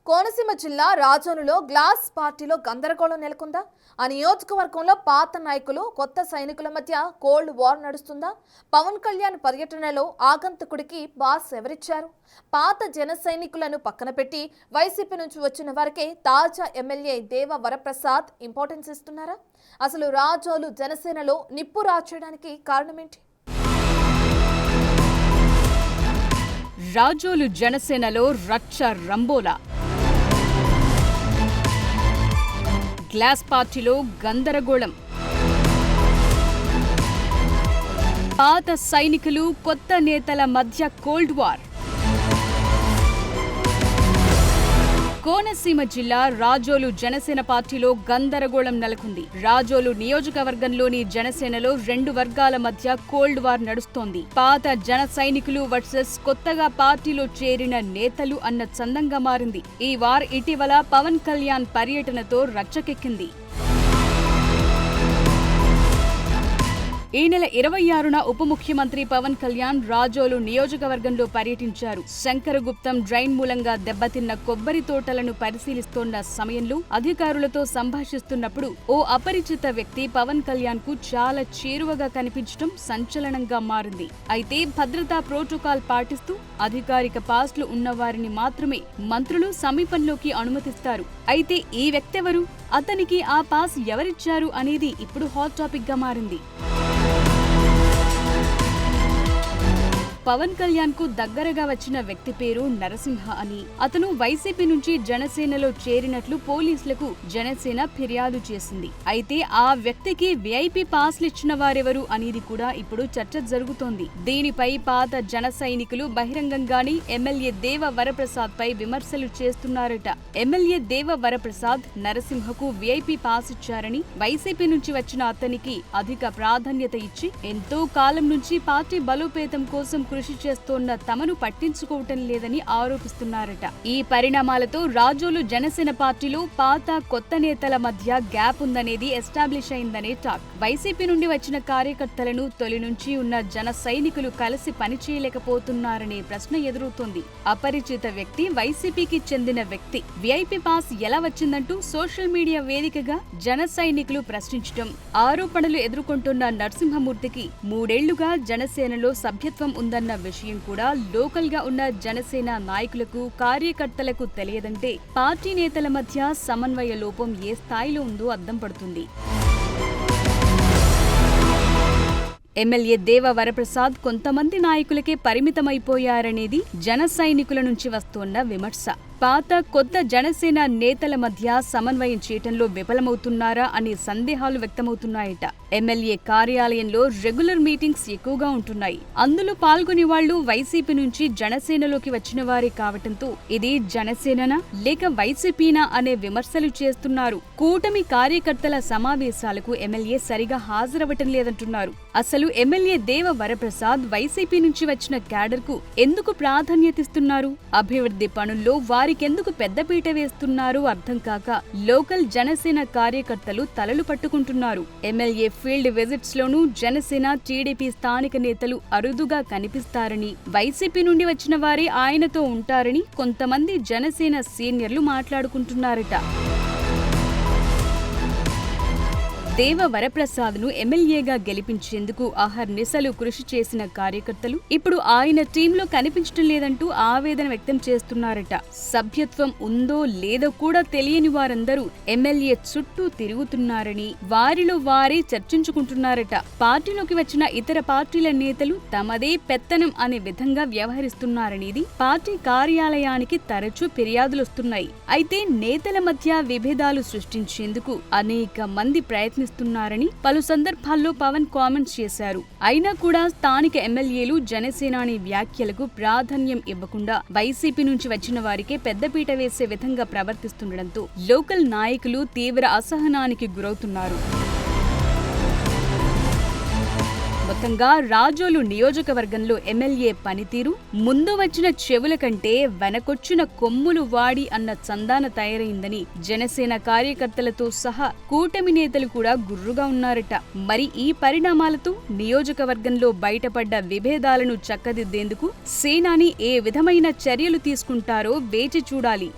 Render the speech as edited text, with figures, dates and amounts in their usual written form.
కోనసీమ జిల్లా రాజోలులో గ్లాస్ పార్టీలో గందరగోళం నెలకొందా? ఆ నియోజకవర్గంలో పాత నాయకులు కొత్త సైనికుల మధ్య కోల్డ్ వార్ నడుస్తుందా? పవన్ కళ్యాణ్ పర్యటనలో ఆగంతకుడికి బాస్ ఎవరిచ్చారు? పాత జన సైనికులను పక్కన పెట్టి వైసీపీ నుంచి వచ్చిన వారికే తాజా ఎమ్మెల్యే దేవ వరప్రసాద్ ఇంపార్టెన్స్ ఇస్తున్నారా? అసలు రాజోలు జనసేనలో నిప్పు రాచడానికి కారణమేంటి? రాజోలు జనసేనలో రచ్చ రంబోలా. గ్లాస్ పార్టీలో గందరగోళం. పాత సైనికులు కొత్త నేతల మధ్య కోల్డ్ వార్. కోనసీమ జిల్లా రాజోలు జనసేన పార్టీలో గందరగోళం నెలకొంది. రాజోలు నియోజకవర్గంలోని జనసేనలో రెండు వర్గాల మధ్య కోల్డ్ వార్ నడుస్తోంది. పాత జన సైనికులు వర్సెస్ కొత్తగా పార్టీలో చేరిన నేతలు అన్న చందంగా మారింది. ఈ వార్ ఇటీవల పవన్ కళ్యాణ్ పర్యటనతో రచ్చకెక్కింది. ఈ నెల 26న ఉప ముఖ్యమంత్రి పవన్ కళ్యాణ్ రాజోలు నియోజకవర్గంలో పర్యటించారు. శంకరగుప్తం డ్రైన్ మూలంగా దెబ్బతిన్న కొబ్బరి తోటలను పరిశీలిస్తోన్న సమయంలో అధికారులతో సంభాషిస్తున్నప్పుడు ఓ అపరిచిత వ్యక్తి పవన్ కళ్యాణ్ కు చాలా చేరువగా కనిపించడం సంచలనంగా మారింది. అయితే భద్రతా ప్రోటోకాల్ పాటిస్తూ అధికారిక పాస్లు ఉన్నవారిని మాత్రమే మంత్రులు సమీపంలోకి అనుమతిస్తారు. అయితే ఈ వ్యక్తెవరు, అతనికి ఆ పాస్ ఎవరిచ్చారు అనేది ఇప్పుడు హాట్ టాపిక్ గా మారింది. పవన్ కళ్యాణ్ కు దగ్గరగా వచ్చిన వ్యక్తి పేరు నరసింహ అని. అతను వైసీపీ నుంచి జనసేనలో చేరినట్లు పోలీసులకు జనసేన ఫిర్యాదు చేసింది. అయితే ఆ వ్యక్తికి విఐపీ పాస్లు ఇచ్చిన వారెవరు అనేది కూడా ఇప్పుడు చర్చ జరుగుతోంది. దీనిపై పాత జన సైనికులు బహిరంగంగానే ఎమ్మెల్యే దేవ వరప్రసాద్ పై విమర్శలు చేస్తున్నారట. ఎమ్మెల్యే దేవ వరప్రసాద్ నరసింహకు విఐపీ పాస్ ఇచ్చారని, వైసీపీ నుంచి వచ్చిన అతనికి అధిక ప్రాధాన్యత ఇచ్చి ఎంతో కాలం నుంచి పార్టీ బలోపేతం కోసం కృషి చేస్తోన్న తమను పట్టించుకోవటం లేదని ఆరోపిస్తున్నారట. ఈ పరిణామాలతో రాజోలు జనసేన పార్టీలో పాత కొత్త నేతల మధ్య గ్యాప్ ఉందనేది ఎస్టాబ్లిష్ అయిందనే టాక్. వైసీపీ నుండి వచ్చిన కార్యకర్తలను తొలి నుంచి ఉన్న జన సైనికులు కలిసి పనిచేయలేకపోతున్నారనే ప్రశ్న ఎదురవుతోంది. అపరిచిత వ్యక్తి, వైసీపీకి చెందిన వ్యక్తి విఐపీ పాస్ ఎలా వచ్చిందంటూ సోషల్ మీడియా వేదికగా జన సైనికులు ప్రశ్నించడం, ఆరోపణలు ఎదుర్కొంటున్న నరసింహమూర్తికి 3 ఏళ్లుగా జనసేనలో సభ్యత్వం ఉందన్న విషయం కూడా లోకల్ గా ఉన్న జనసేన నాయకులకు, కార్యకర్తలకు తెలియదంటే పార్టీ నేతల మధ్య సమన్వయ లోపం ఏ స్థాయిలో ఉందో అద్దం పడుతుంది. ఎమ్మెల్యే దేవ వరప్రసాద్ కొంతమంది నాయకులకే పరిమితమైపోయారనేది జన సైనికుల నుంచి వస్తోన్న విమర్శ. పాత కొత్త జనసేన నేతల మధ్య సమన్వయం చేయటంలో విఫలమవుతున్నారా అనే సందేహాలు వ్యక్తమవుతున్నాయట. ఎమ్మెల్యే కార్యాలయంలో రెగ్యులర్ మీటింగ్స్ ఎక్కువగా ఉంటున్నాయి. అందులో పాల్గొనే వాళ్లు వైసీపీ నుంచి జనసేనలోకి వచ్చిన వారే కావటంతో ఇది జనసేననా లేక వైసీపీనా అనే విమర్శలు చేస్తున్నారు. కూటమి కార్యకర్తల సమావేశాలకు ఎమ్మెల్యే సరిగా హాజరవ్వటం లేదంటున్నారు. అసలు ఎమ్మెల్యే దేవ వరప్రసాద్ వైసీపీ నుంచి వచ్చిన క్యాడర్ కు ఎందుకు ప్రాధాన్యతిస్తున్నారు? అభివృద్ధి పనుల్లో వారికెందుకు పెద్దపీట వేస్తున్నారో అర్థం కాక లోకల్ జనసేన కార్యకర్తలు తలలు పట్టుకుంటున్నారు. ఎమ్మెల్యే ఫీల్డ్ విజిట్స్ లోనూ జనసేన, టీడీపీ స్థానిక నేతలు అరుదుగా కనిపిస్తారని, వైసీపీ నుండి వచ్చిన వారే ఆయనతో ఉంటారని కొంతమంది జనసేన సీనియర్లు మాట్లాడుకుంటున్నారట. దేవ వరప్రసాద్ను ఎమ్మెల్యేగా గెలిపించేందుకు అహర్నిశలు కృషి చేసిన కార్యకర్తలు ఇప్పుడు ఆయన టీంలో కనిపించడం లేదంటూ ఆవేదన వ్యక్తం చేస్తున్నారట. సభ్యత్వం ఉందో లేదో కూడా తెలియని వారందరూ ఎమ్మెల్యే చుట్టూ తిరుగుతున్నారని, వారిలో వారే చర్చించుకుంటున్నారట. పార్టీలోకి వచ్చిన ఇతర పార్టీల నేతలు తమదే పెత్తనం అనే విధంగా వ్యవహరిస్తున్నారనేది పార్టీ కార్యాలయానికి తరచూ ఫిర్యాదులొస్తున్నాయి. అయితే నేతల మధ్య విభేదాలు సృష్టించేందుకు అనేక మంది ప్రయత్నిస్తున్నారని పలు సందర్భాల్లో పవన్ కామెంట్స్ చేశారు. అయినా కూడా స్థానిక ఎమ్మెల్యేలు జనసేనాని వ్యాఖ్యలకు ప్రాధాన్యం ఇవ్వకుండా వైసీపీ నుంచి వచ్చిన వారికే పెద్దపీట వేసే విధంగా ప్రవర్తిస్తుండటంతో లోకల్ నాయకులు తీవ్ర అసహనానికి గురవుతున్నారు. మొత్తంగా రాజోలు నియోజకవర్గంలో ఎమ్మెల్యే పనితీరు ముందు వచ్చిన చెవుల కంటే వెనకొచ్చిన కొమ్ములు వాడి అన్న చందాన తయారైందని జనసేన కార్యకర్తలతో సహా కూటమి నేతలు కూడా గుర్రుగా ఉన్నారట. మరి ఈ పరిణామాలతో నియోజకవర్గంలో బయటపడ్డ విభేదాలను చక్కదిద్దేందుకు సేనాని ఏ విధమైన చర్యలు తీసుకుంటారో వేచి చూడాలి.